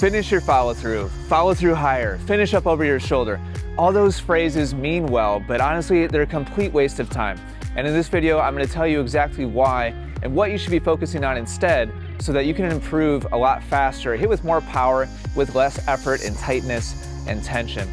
Finish your follow through higher, finish up over your shoulder. All those phrases mean well, but honestly, they're a complete waste of time. And in this video, I'm going to tell you exactly why and what you should be focusing on instead so that you can improve a lot faster, hit with more power, with less effort and tightness and tension.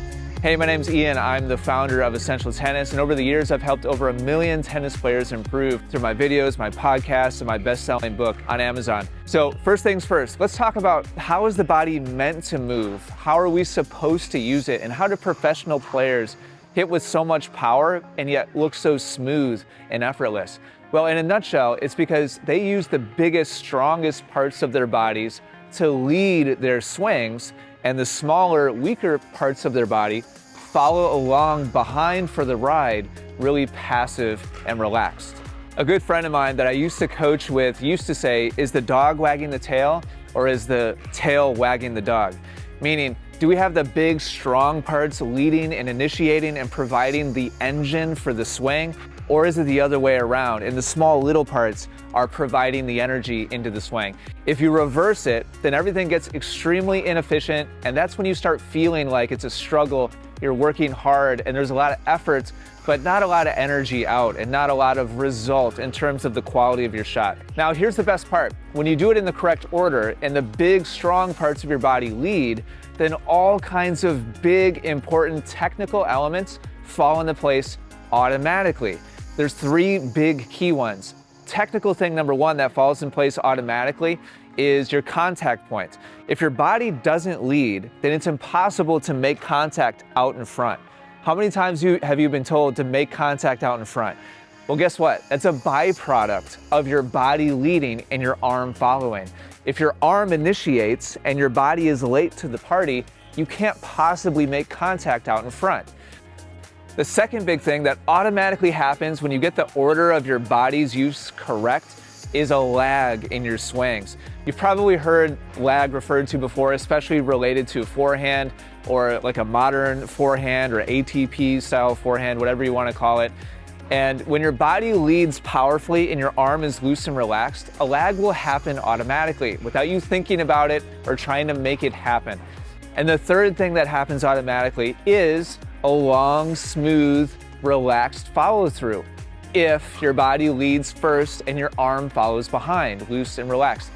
Hey, my name's Ian. I'm the founder of Essential Tennis, and over the years, I've helped over 1 million tennis players improve through my videos, my podcasts, and my best-selling book on Amazon. So first things first, let's talk about how is the body meant to move? How are we supposed to use it? And how do professional players hit with so much power and yet look so smooth and effortless? Well, in a nutshell, it's because they use the biggest, strongest parts of their bodies to lead their swings, and the smaller, weaker parts of their body follow along behind for the ride, really passive and relaxed. A good friend of mine that I used to coach with used to say, is the dog wagging the tail or is the tail wagging the dog? Meaning, do we have the big, strong parts leading and initiating and providing the engine for the swing? Or is it the other way around and the small little parts are providing the energy into the swing? If you reverse it, then everything gets extremely inefficient, and that's when you start feeling like it's a struggle, you're working hard, and there's a lot of effort, but not a lot of energy out and not a lot of result in terms of the quality of your shot. Now, here's the best part. When you do it in the correct order and the big, strong parts of your body lead, then all kinds of big, important technical elements fall into place automatically. There's 3 big key ones. Technical thing number 1 that falls in place automatically is your contact point. If your body doesn't lead, then it's impossible to make contact out in front. How many times have you been told to make contact out in front? Well, guess what? That's a byproduct of your body leading and your arm following. If your arm initiates and your body is late to the party, you can't possibly make contact out in front. The second big thing that automatically happens when you get the order of your body's use correct is a lag in your swings. You've probably heard lag referred to before, especially related to forehand or like a modern forehand or ATP style forehand, whatever you want to call it. And when your body leads powerfully and your arm is loose and relaxed, a lag will happen automatically without you thinking about it or trying to make it happen. And the third thing that happens automatically is a long, smooth, relaxed follow through. If your body leads first and your arm follows behind, loose and relaxed.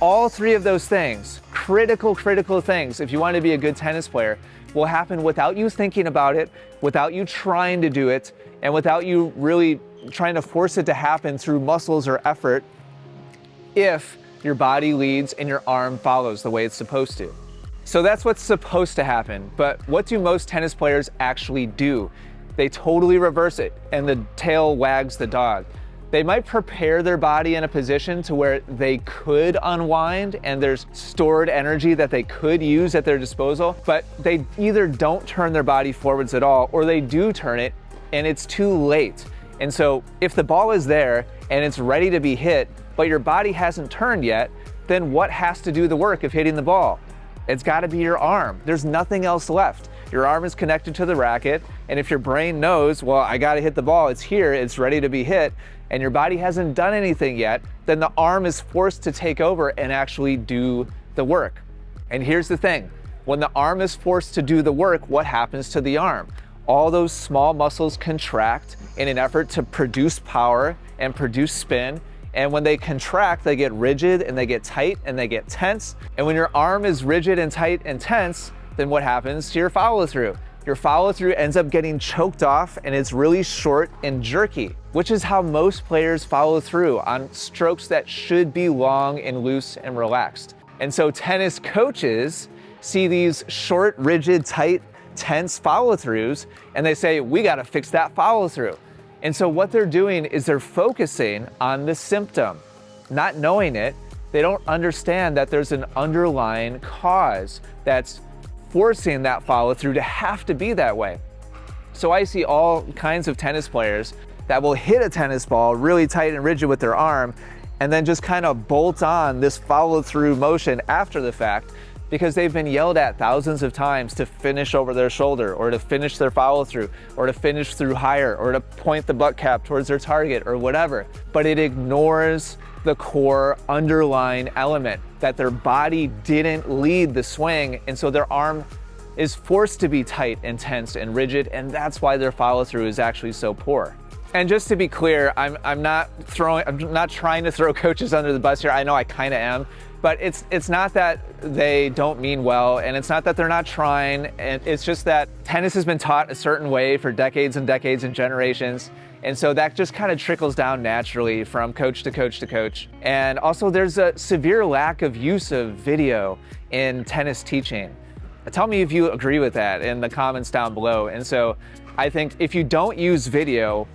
All 3 of those things, critical things, if you want to be a good tennis player, will happen without you thinking about it, without you trying to do it, and without you really trying to force it to happen through muscles or effort, if your body leads and your arm follows the way it's supposed to. So that's what's supposed to happen, but what do most tennis players actually do? They totally reverse it, and the tail wags the dog. They might prepare their body in a position to where they could unwind and there's stored energy that they could use at their disposal, but they either don't turn their body forwards at all, or they do turn it and it's too late. And so if the ball is there and it's ready to be hit, but your body hasn't turned yet, then what has to do the work of hitting the ball? It's got to be your arm. There's nothing else left. Your arm is connected to the racket, and if your brain knows, well, I got to hit the ball, it's here, it's ready to be hit, and your body hasn't done anything yet, then the arm is forced to take over and actually do the work. And here's the thing, when the arm is forced to do the work, what happens to the arm? All those small muscles contract in an effort to produce power and produce spin. And when they contract, they get rigid and they get tight and they get tense. And when your arm is rigid and tight and tense, then what happens to your follow through? Your follow through ends up getting choked off and it's really short and jerky, which is how most players follow through on strokes that should be long and loose and relaxed. And so tennis coaches see these short, rigid, tight, tense follow throughs and they say, we got to fix that follow through. And so what they're doing is they're focusing on the symptom, not knowing it. They don't understand that there's an underlying cause that's forcing that follow through to have to be that way. So I see all kinds of tennis players that will hit a tennis ball really tight and rigid with their arm and then just kind of bolt on this follow through motion after the fact because they've been yelled at thousands of times to finish over their shoulder or to finish their follow through or to finish through higher or to point the butt cap towards their target or whatever. But it ignores the core underlying element, that their body didn't lead the swing, and so their arm is forced to be tight and tense and rigid, and that's why their follow-through is actually so poor. And just to be clear, I'm not trying to throw coaches under the bus here. I know I kind of am, but it's not that they don't mean well, and it's not that they're not trying, and it's just that tennis has been taught a certain way for decades and decades and generations. And so that just kind of trickles down naturally from coach to coach to coach. And also there's a severe lack of use of video in tennis teaching. Tell me if you agree with that in the comments down below. And so I think if you don't use video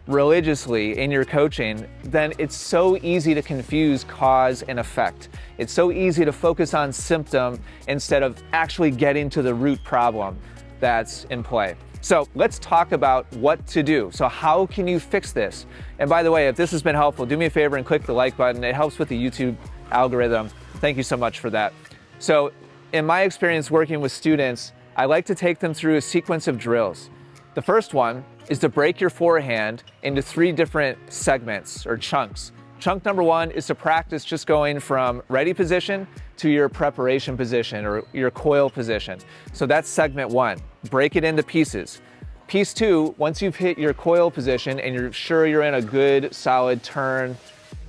religiously in your coaching, then it's so easy to confuse cause and effect. It's so easy to focus on symptom instead of actually getting to the root problem that's in play. So let's talk about what to do. So how can you fix this? And by the way, if this has been helpful, do me a favor and click the like button. It helps with the YouTube algorithm. Thank you so much for that. So in my experience working with students, I like to take them through a sequence of drills. The first one is to break your forehand into 3 different segments or chunks. Chunk number 1 is to practice just going from ready position to your preparation position or your coil position. So that's segment 1. Break it into pieces. Piece 2, once you've hit your coil position and you're sure you're in a good solid turn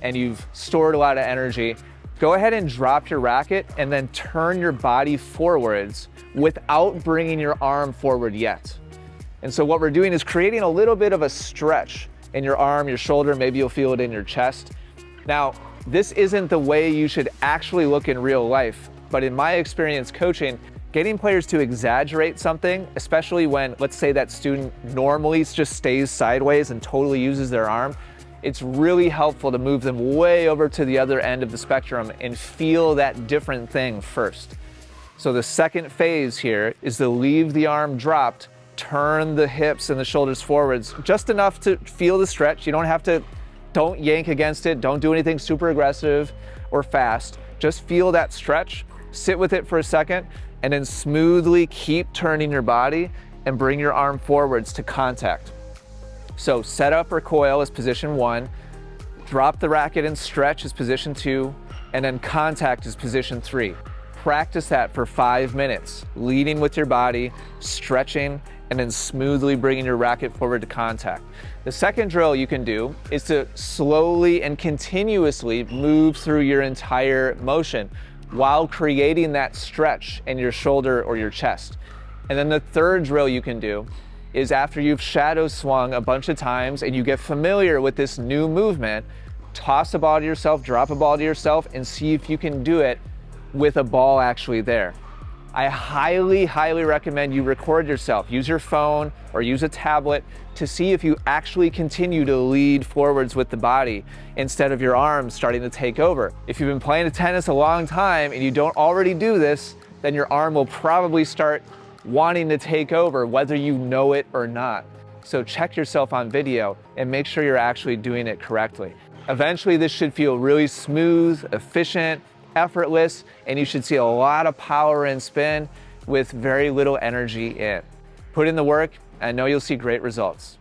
and you've stored a lot of energy, go ahead and drop your racket and then turn your body forwards without bringing your arm forward yet. And so what we're doing is creating a little bit of a stretch in your arm, your shoulder, maybe you'll feel it in your chest. Now, this isn't the way you should actually look in real life, but in my experience coaching, getting players to exaggerate something, especially when, let's say that student normally just stays sideways and totally uses their arm, it's really helpful to move them way over to the other end of the spectrum and feel that different thing first. So the second phase here is to leave the arm dropped, turn the hips and the shoulders forwards just enough to feel the stretch. You don't have to, don't yank against it, don't do anything super aggressive or fast. Just feel that stretch, sit with it for a second, and then smoothly keep turning your body and bring your arm forwards to contact. So set up or coil is position 1, drop the racket and stretch is position 2, and then contact is position 3. Practice that for 5 minutes, leading with your body, stretching, and then smoothly bringing your racket forward to contact. The second drill you can do is to slowly and continuously move through your entire motion while creating that stretch in your shoulder or your chest. And then the third drill you can do is after you've shadow swung a bunch of times and you get familiar with this new movement, toss a ball to yourself, drop a ball to yourself, and see if you can do it with a ball actually there. I highly, highly recommend you record yourself. Use your phone or use a tablet to see if you actually continue to lead forwards with the body instead of your arms starting to take over. If you've been playing tennis a long time and you don't already do this, then your arm will probably start wanting to take over whether you know it or not. So check yourself on video and make sure you're actually doing it correctly. Eventually this should feel really smooth, efficient, effortless, and you should see a lot of power and spin with very little energy in. Put in the work, and I know you'll see great results.